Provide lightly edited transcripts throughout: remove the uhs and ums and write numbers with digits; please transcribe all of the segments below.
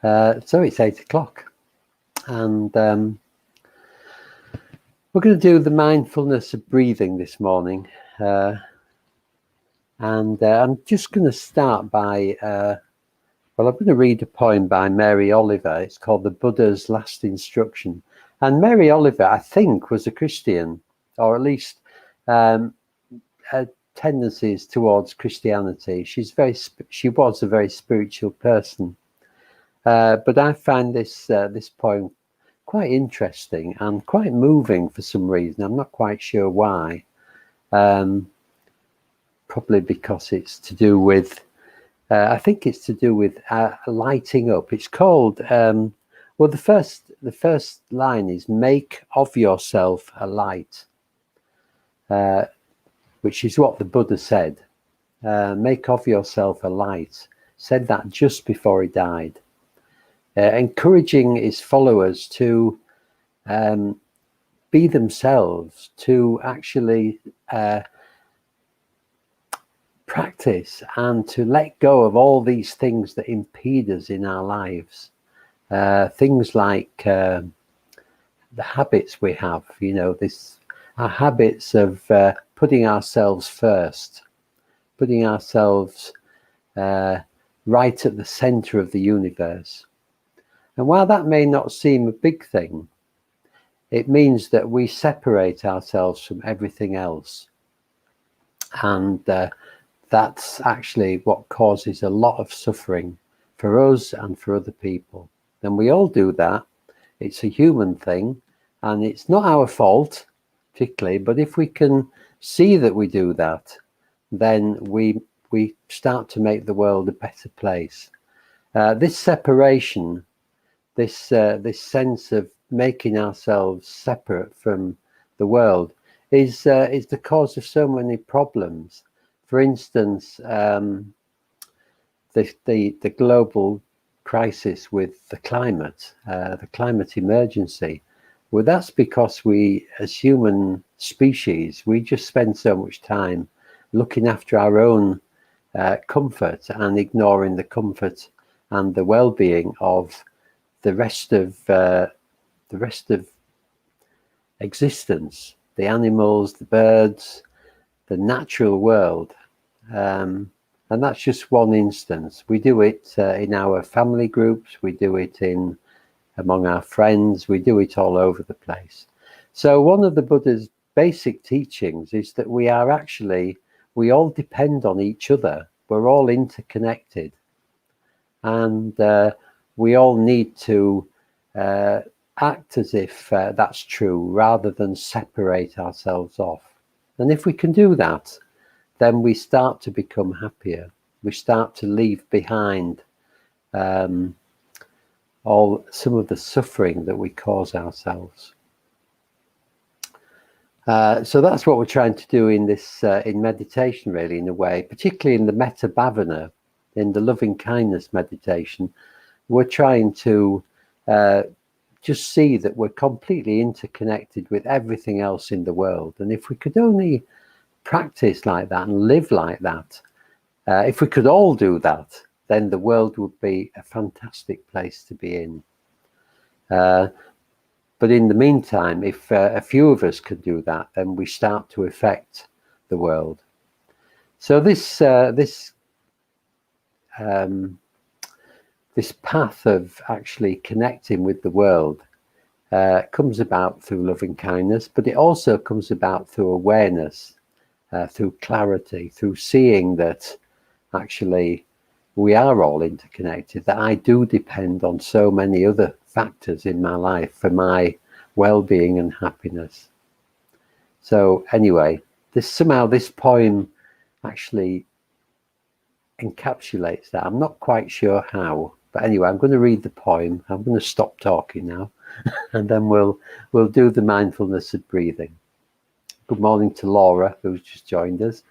So it's 8 o'clock, and we're going to do the mindfulness of breathing this morning. And I'm just going to start by, I'm going to read a poem by Mary Oliver. It's called The Buddha's Last Instruction. And Mary Oliver, I think, was a Christian, or at least had tendencies towards Christianity. She was a very spiritual person. But I find this poem quite interesting and quite moving for some reason. I'm not quite sure why. Probably because it's to do with, I think it's to do with lighting up. It's called, well, the first line is "Make of yourself a light," which is what the Buddha said. Make of yourself a light. Said that just before he died. Encouraging his followers to be themselves, to actually practice and to let go of all these things that impede us in our lives. Things like the habits we have, our habits of putting ourselves first, putting ourselves right at the center of the universe. And while that may not seem a big thing, it means that we separate ourselves from everything else. And that's actually what causes a lot of suffering for us and for other people. And we all do that. It's a human thing, and it's not our fault, particularly, but if we can see that we do that, then we start to make the world a better place. This separation, this sense of making ourselves separate from the world is the cause of so many problems. For instance, the global crisis with the climate emergency. Well, that's because we, as human species, we just spend so much time looking after our own comfort and ignoring the comfort and the well-being of the rest of existence, the animals, the birds, the natural world, and that's just one instance. We do it in our family groups, we do it among our friends, we do it all over the place. So one of the Buddha's basic teachings is that we all depend on each other. We're all interconnected, and we all need to act as if that's true rather than separate ourselves off. And if we can do that, then we start to become happier. We start to leave behind some of the suffering that we cause ourselves. So that's what we're trying to do in this in meditation, really, in a way, particularly in the metta bhavana, in the loving kindness meditation. We're trying to just see that we're completely interconnected with everything else in the world. And if we could only practice like that and live like that, if we could all do that, then the world would be a fantastic place to be in. But in the meantime, if a few of us could do that, then we start to affect the world. So this path of actually connecting with the world comes about through loving kindness, but it also comes about through awareness, through clarity, through seeing that actually we are all interconnected, that I do depend on so many other factors in my life for my well-being and happiness. So anyway, this poem actually encapsulates that. I'm not quite sure how, but anyway, I'm going to read the poem. I'm going to stop talking now, and then we'll do the mindfulness of breathing. Good morning to Laura, who's just joined us.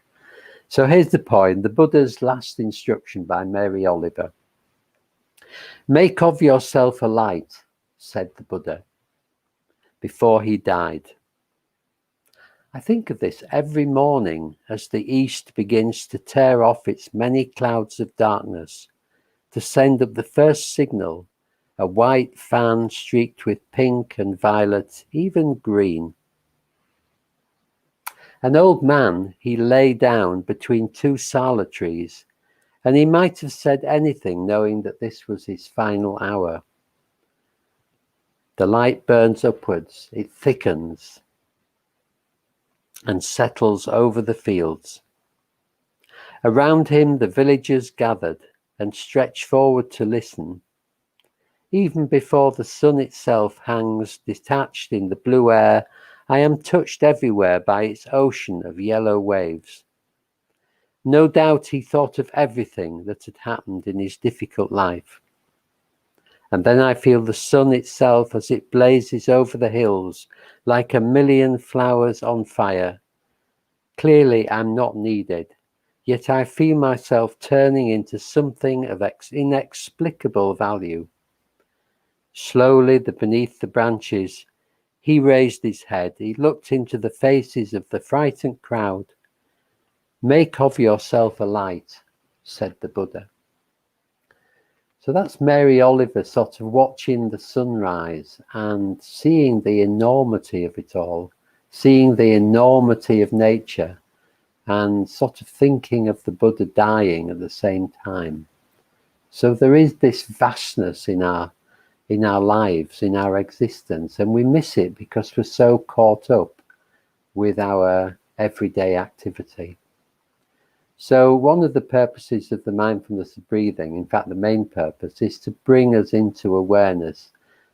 So here's the poem, The Buddha's Last Instruction by Mary Oliver. Make of yourself a light, said the Buddha, before he died. I think of this every morning as the east begins to tear off its many clouds of darkness to send up the first signal a white fan streaked with pink and violet, even green. An old man, he lay down between two sala trees, and he might have said anything, knowing that this was his final hour. The light burns upwards, it thickens, and settles over the fields. Around him the villagers gathered and stretched forward to listen. Even before the sun itself hangs detached in the blue air, I am touched everywhere by its ocean of yellow waves. No doubt he thought of everything that had happened in his difficult life. And then I feel the sun itself as it blazes over the hills like a million flowers on fire. Clearly I'm not needed, yet I feel myself turning into something of inexplicable value. Slowly, beneath the branches, he raised his head. He looked into the faces of the frightened crowd. Make of yourself a light, said the Buddha. So that's Mary Oliver sort of watching the sunrise and seeing the enormity of it all, seeing the enormity of nature, and sort of thinking of the Buddha dying at the same time. So there is this vastness in our lives, in our existence, and we miss it because we're so caught up with our everyday activity. So one of the purposes of the mindfulness of breathing, in fact the main purpose, is to bring us into awareness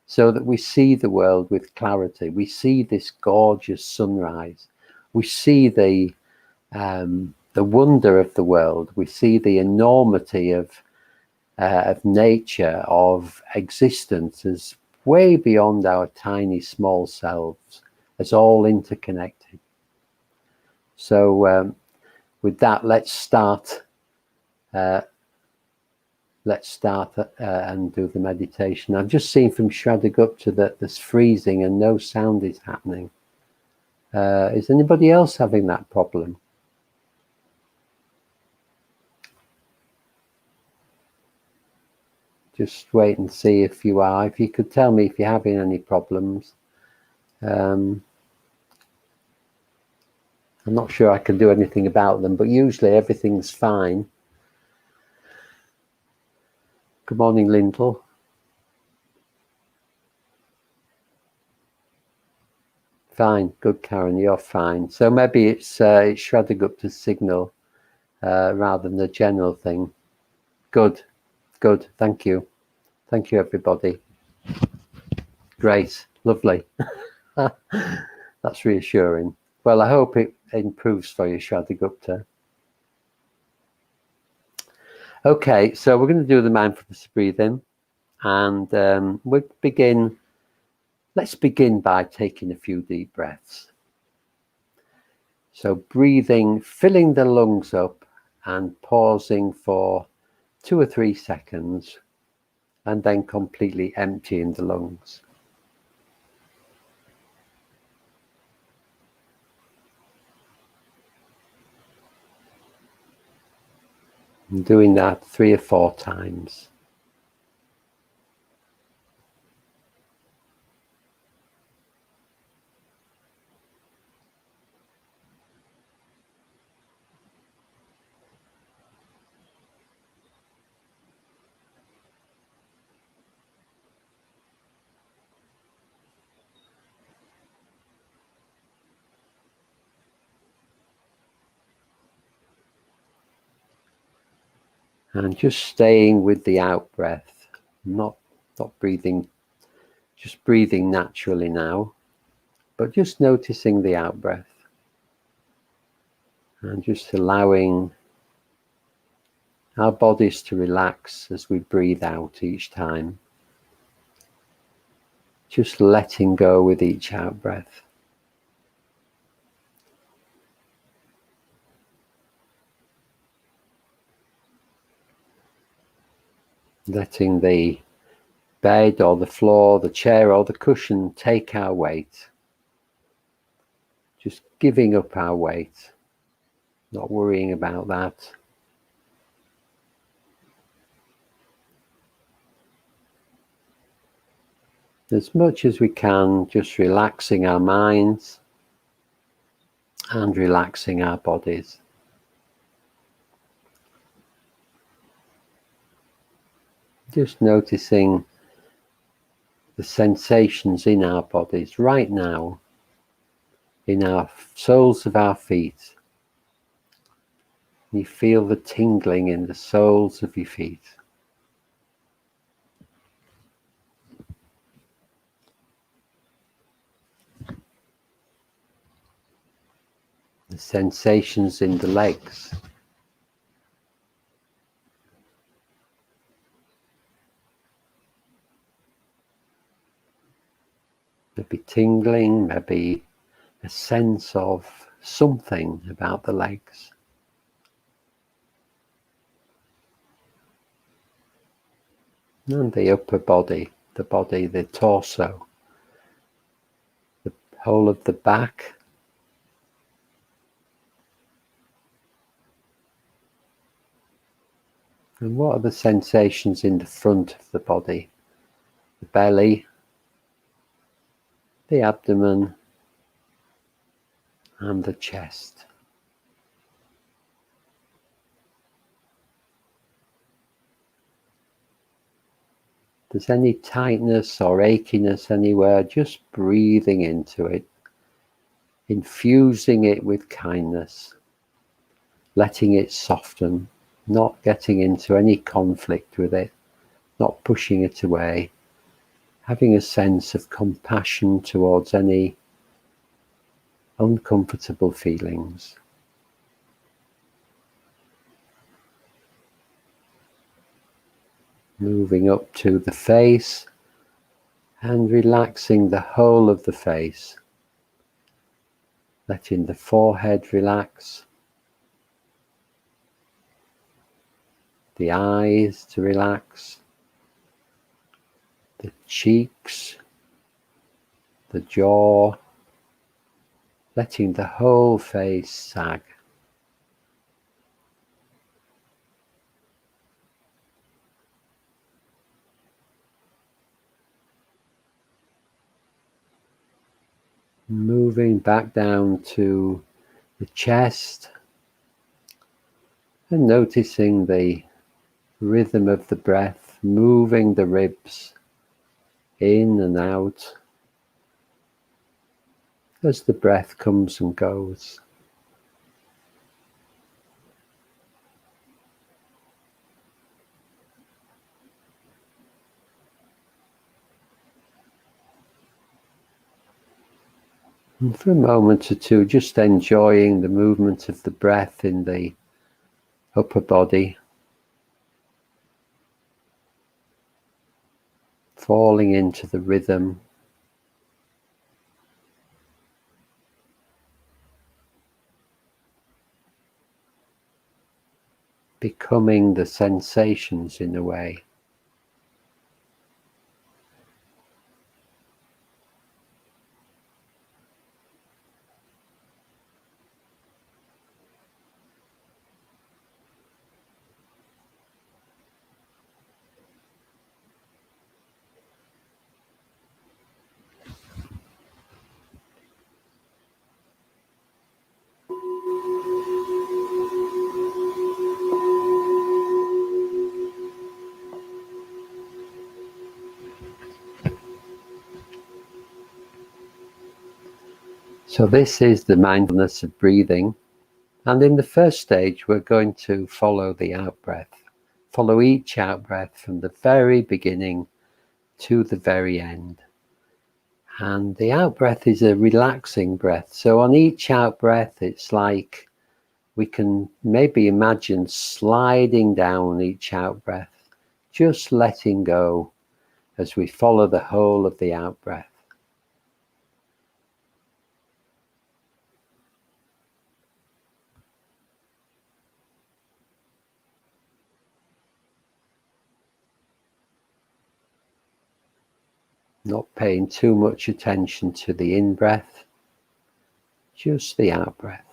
so that we see the world with clarity. We see this gorgeous sunrise. We see the wonder of the world. We see the enormity of nature, of existence, as way beyond our tiny small selves, as all interconnected. So with that, let's start and do the meditation. I've just seen from Shraddha that there's freezing and no sound is happening. Is anybody else having that problem? Just wait and see if you are. If you could tell me if you're having any problems. I'm not sure I can do anything about them, but usually everything's fine. Good morning, Lyndall. Fine, good, Karen, you're fine. So maybe it's Shraddha signal rather than the general thing. Good, thank you. Thank you, everybody. Great, lovely. That's reassuring. Well, I hope it improves for you, Shraddha. Okay, so we're going to do the mindfulness breathing, and let's begin by taking a few deep breaths. So breathing, filling the lungs up and pausing for 2 or 3 seconds, and then completely emptying the lungs. And doing that 3 or 4 times. And just staying with the out breath, not breathing, just breathing naturally now, but just noticing the out breath. And just allowing our bodies to relax as we breathe out each time. Just letting go with each out breath. Letting the bed or the floor, the chair or the cushion take our weight. Just giving up our weight, not worrying about that. As much as we can, just relaxing our minds and relaxing our bodies. Just noticing the sensations in our bodies right now, in our soles of our feet. You feel the tingling in the soles of your feet. The sensations in the legs. Maybe tingling, maybe a sense of something about the legs. And the upper body, the torso, the whole of the back. And what are the sensations in the front of the body? The belly, the abdomen, and the chest. If there's any tightness or achiness anywhere, just breathing into it, infusing it with kindness, letting it soften, not getting into any conflict with it, not pushing it away, having a sense of compassion towards any uncomfortable feelings. Moving up to the face and relaxing the whole of the face, letting the forehead relax, the eyes to relax, the cheeks, the jaw, letting the whole face sag. Moving back down to the chest and noticing the rhythm of the breath, moving the ribs in and out as the breath comes and goes. And for a moment or two, just enjoying the movement of the breath in the upper body, falling into the rhythm, becoming the sensations in a way. So this is the mindfulness of breathing. And in the first stage, we're going to follow the out-breath. Follow each out-breath from the very beginning to the very end. And the out-breath is a relaxing breath. So on each out-breath, it's like we can maybe imagine sliding down each out-breath, just letting go as we follow the whole of the out-breath. Not paying too much attention to the in-breath, just the out-breath.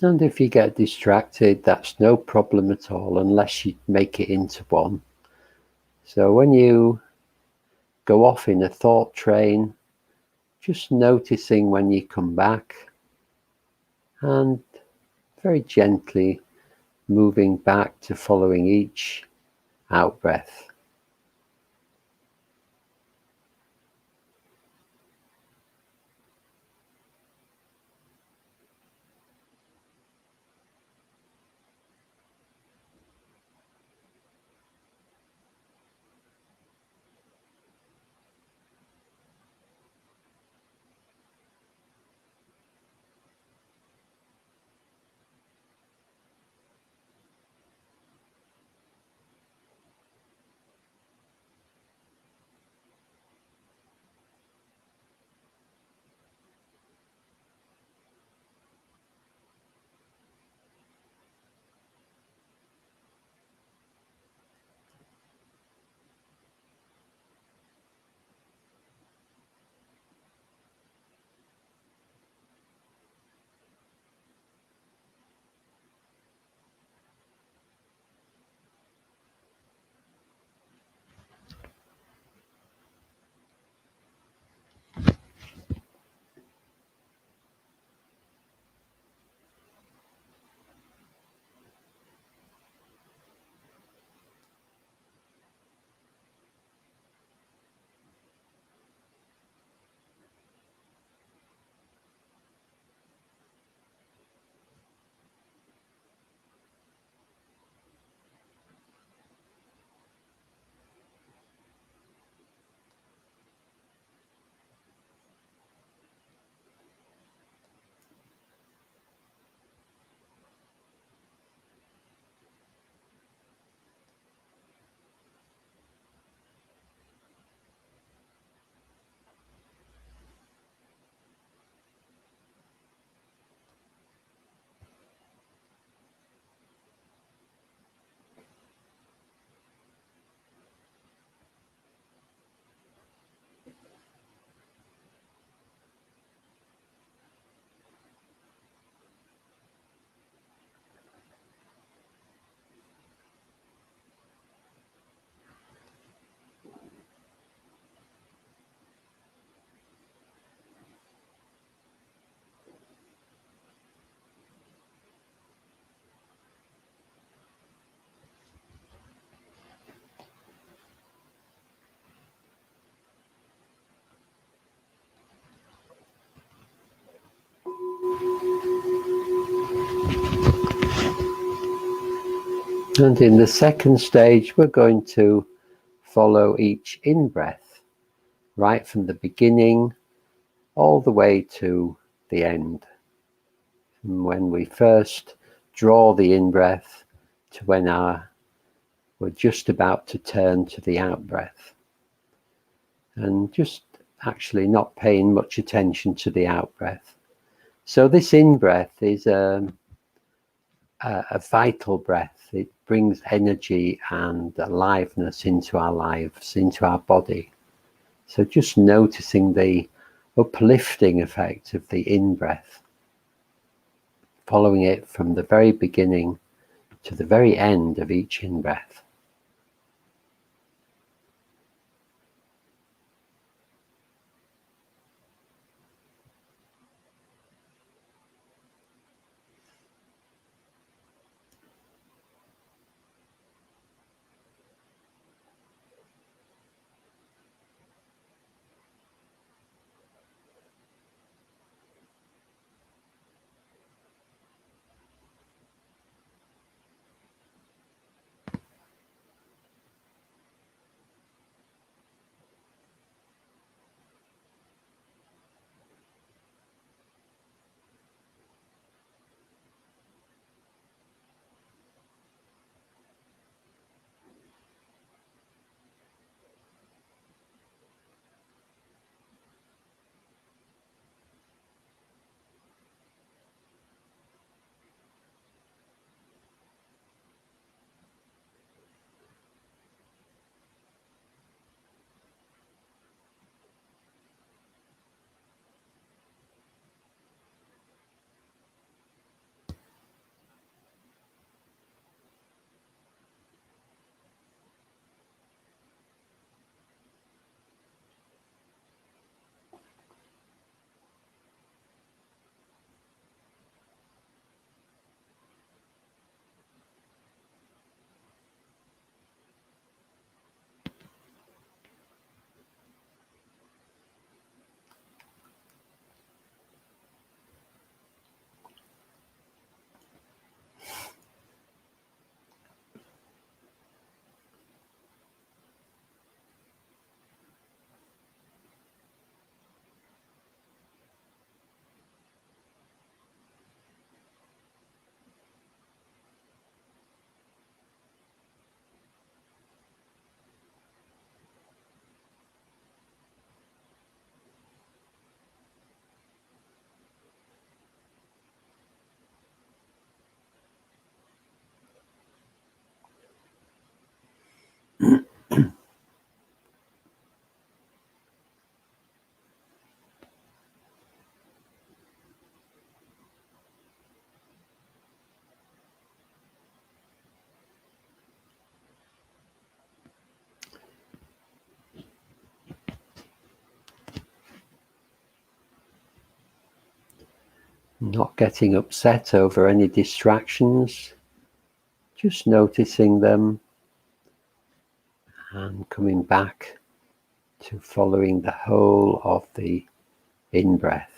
And if you get distracted, that's no problem at all, unless you make it into one. So when you go off in a thought train, just noticing when you come back and very gently moving back to following each out breath. And in the second stage, we're going to follow each in-breath right from the beginning all the way to the end. And when we first draw the in-breath to when we're just about to turn to the out-breath. And just actually not paying much attention to the out-breath. So this in-breath is a vital breath. It brings energy and aliveness into our lives, into our body. So just noticing the uplifting effect of the in-breath, following it from the very beginning to the very end of each in-breath. not getting upset over any distractions, just noticing them and coming back to following the whole of the in-breath.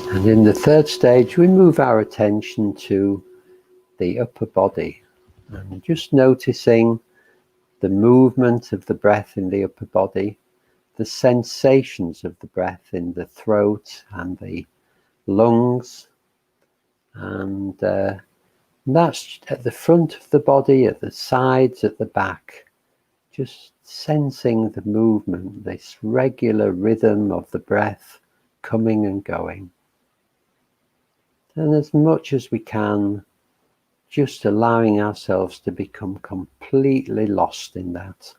And in the third stage, we move our attention to the upper body and just noticing the movement of the breath in the upper body, the sensations of the breath in the throat and the lungs, and that's at the front of the body, at the sides, at the back, just sensing the movement, this regular rhythm of the breath coming and going. And as much as we can, just allowing ourselves to become completely lost in that.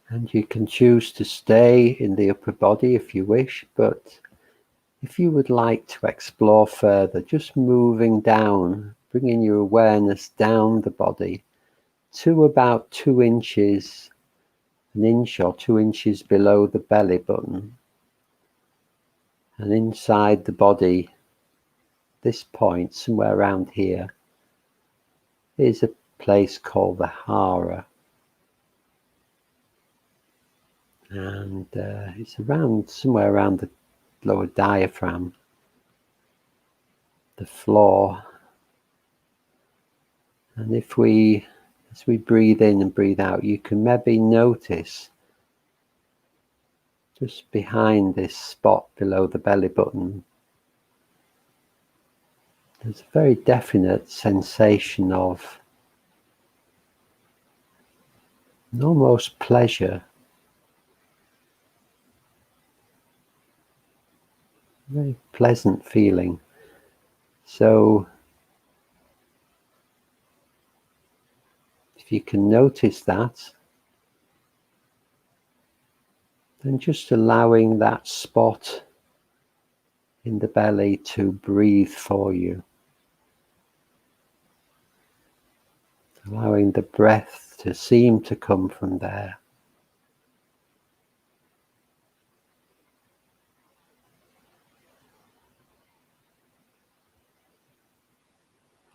And you can choose to stay in the upper body if you wish, but If you would like to explore further, just moving down, bringing your awareness down the body to about 2 inches, an inch or 2 inches below the belly button. And inside the body, this point, somewhere around here, is a place called the hara. And it's around, somewhere around the lower diaphragm, the floor. And if we, as we breathe in and breathe out, you can maybe notice just behind this spot below the belly button, there's a very definite sensation of almost pleasure, a very pleasant feeling. So if you can notice that, then just allowing that spot in the belly to breathe for you. Allowing the breath to seem to come from there.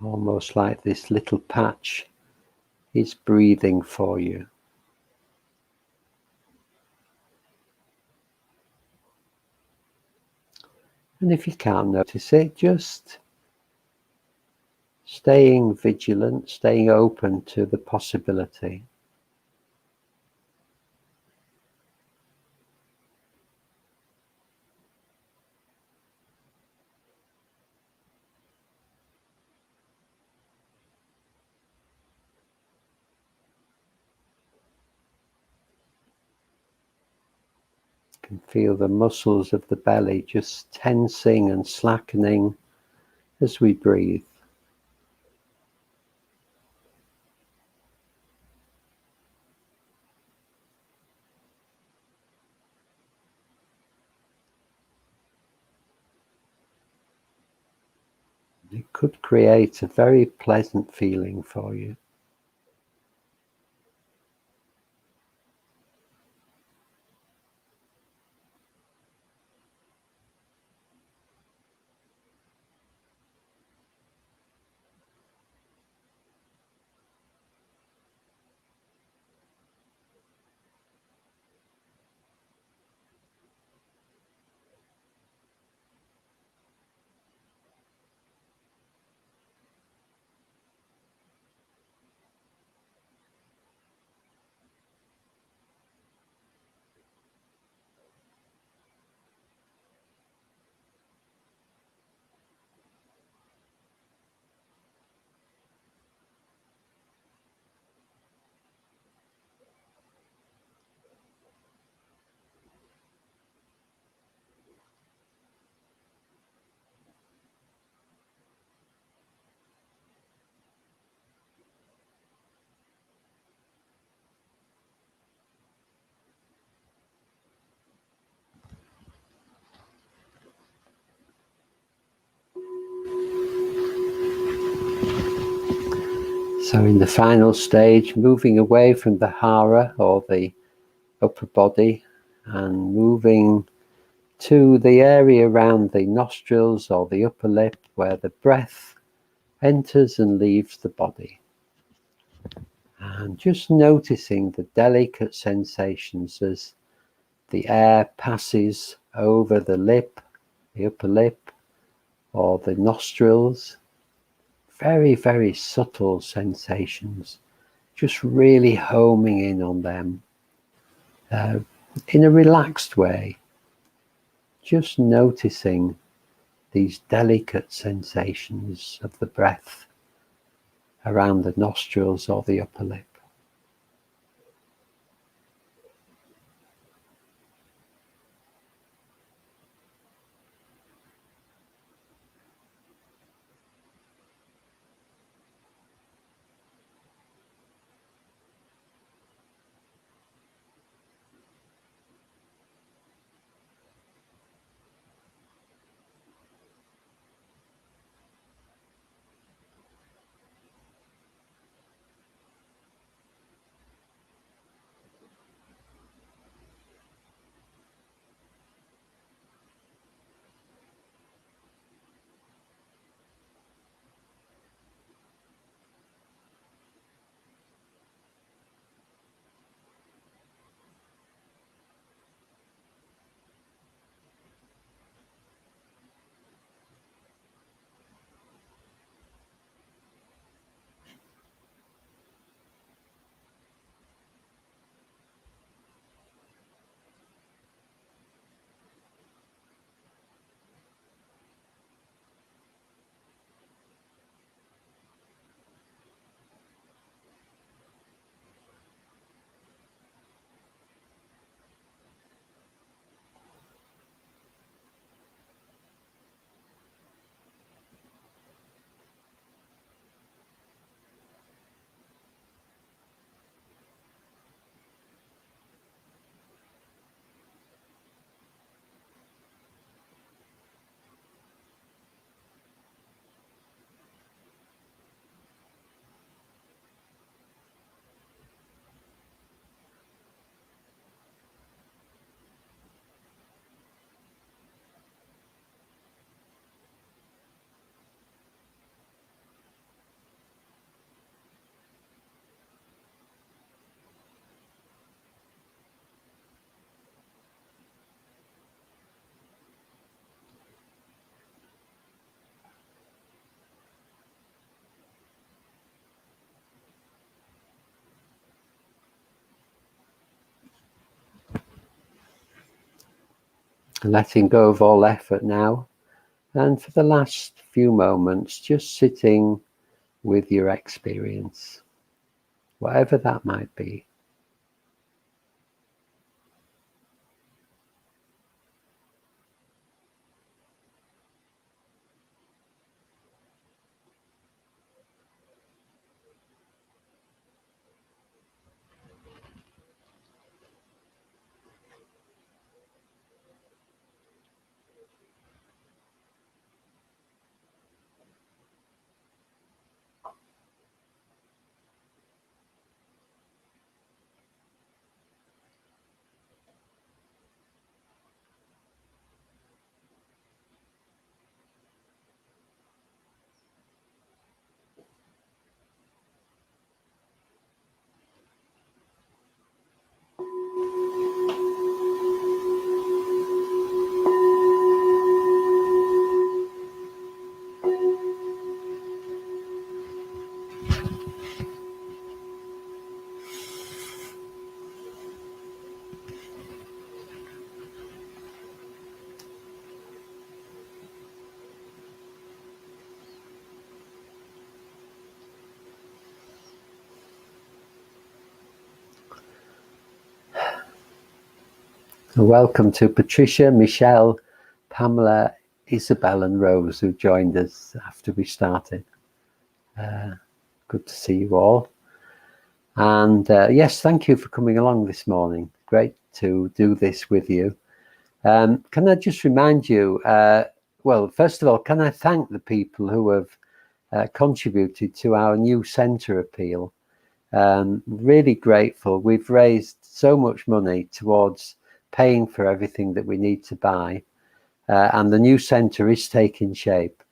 Almost like this little patch is breathing for you. And if you can't notice it, just staying vigilant, staying open to the possibility. You can feel the muscles of the belly just tensing and slackening as we breathe. It could create a very pleasant feeling for you. So in the final stage, moving away from the hara or the upper body and moving to the area around the nostrils or the upper lip where the breath enters and leaves the body. And just noticing the delicate sensations as the air passes over the lip, the upper lip or the nostrils. Very, very subtle sensations, just really homing in on them in a relaxed way, just noticing these delicate sensations of the breath around the nostrils or the upper lip. letting go of all effort now. And for the last few moments, just sitting with your experience, whatever that might be. Welcome to Patricia, Michelle, Pamela, Isabel and Rose, who joined us after we started. Good to see you all. And yes, thank you for coming along this morning. Great to do this with you. Can I just remind you, well, first of all, can I thank the people who have contributed to our new centre appeal? Really grateful. We've raised so much money towards paying for everything that we need to buy, and the new centre is taking shape.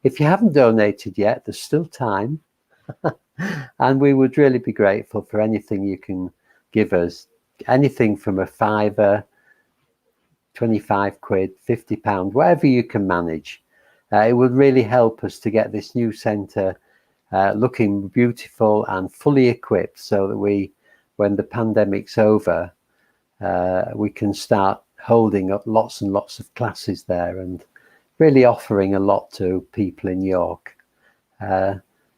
If you haven't donated yet, there's still time. And we would really be grateful for anything you can give us, anything from a £5, 25 quid, £50, whatever you can manage. It would really help us to get this new centre looking beautiful and fully equipped, so that when the pandemic's over, we can start holding up lots and lots of classes there and really offering a lot to people in York.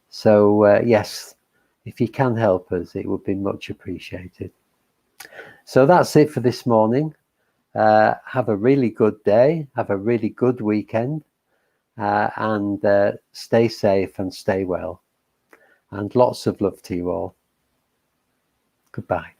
So yes, if you can help us, it would be much appreciated. So that's it for this morning. Have a really good day, have a really good weekend, and stay safe and stay well. And lots of love to you all. Goodbye.